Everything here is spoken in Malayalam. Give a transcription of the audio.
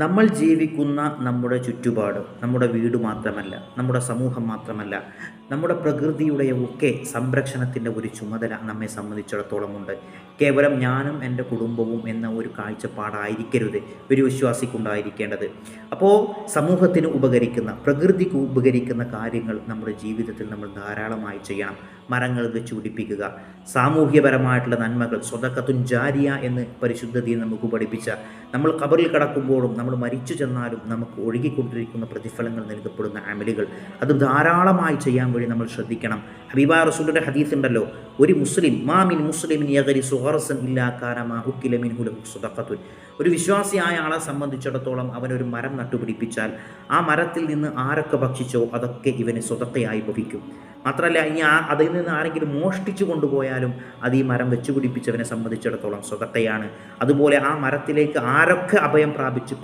നമ്മൾ ജീവിക്കുന്ന നമ്മുടെ ചുറ്റുപാട് നമ്മുടെ വീട് മാത്രമല്ല, നമ്മുടെ സമൂഹം മാത്രമല്ല, നമ്മുടെ പ്രകൃതിയുടെ ഒക്കെ സംരക്ഷണത്തിൻ്റെ ഒരു ചുമതല നമ്മെ സംബന്ധിച്ചിടത്തോളമുണ്ട്. കേവലം ഞാനും എൻ്റെ കുടുംബവും എന്ന ഒരു കാഴ്ചപ്പാടായിരിക്കരുത് ഒരു വിശ്വാസിക്കുണ്ടായിരിക്കേണ്ടത്. അപ്പോൾ സമൂഹത്തിന് ഉപകരിക്കുന്ന, പ്രകൃതിക്ക് ഉപകരിക്കുന്ന കാര്യങ്ങൾ നമ്മുടെ ജീവിതത്തിൽ നമ്മൾ ധാരാളമായി ചെയ്യണം. മരങ്ങൾ വെച്ച് പിടിപ്പിക്കുക, സാമൂഹ്യപരമായിട്ടുള്ള നന്മകൾ, സ്വതക്കത്തുൻ ജാരിയ എന്ന് പരിശുദ്ധ ദീൻ നമുക്ക് പഠിപ്പിച്ച, നമ്മൾ ഖബറിൽ കിടക്കുമ്പോഴും നമ്മൾ മരിച്ചു ചെന്നാലും നമുക്ക് ഒഴുകിക്കൊണ്ടിരിക്കുന്ന പ്രതിഫലങ്ങൾ നൽകപ്പെടുന്ന അമലുകൾ, അത് ധാരാളമായി ചെയ്യാൻ വേണ്ടി നമ്മൾ ശ്രദ്ധിക്കണം. ഹബീബായ റസൂലുള്ളാഹിയുടെ ഹദീസ് ഉണ്ടല്ലോ, ഒരു മുസ്ലിം മാമിൻ മുസ്ലിമിൻ യഗരിസു ഖർസൻ ഇല്ലാ കാന മാ ഉക്കില മിൻഹു ലഹു സദഖത്തുൻ. ഒരു വിശ്വാസിയായ ആളെ സംബന്ധിച്ചിടത്തോളം അവനൊരു മരം നട്ടുപിടിപ്പിച്ചാൽ ആ മരത്തിൽ നിന്ന് ആരൊക്കെ ഭക്ഷിച്ചോ അതൊക്കെ ഇവന് സ്വതക്കയായി ഭവിക്കും. മാത്രമല്ല, ഇനി അതിൽ നിന്ന് ആരെങ്കിലും മോഷ്ടിച്ചു കൊണ്ടുപോയാലും അത് ഈ മരം വെച്ചു പിടിപ്പിച്ചവനെ സംബന്ധിച്ചിടത്തോളം സ്വതക്കയാണ്. അതുപോലെ ആ മരത്തിലേക്ക് ആരൊക്കെ അഭയം പ്രാപിച്ച്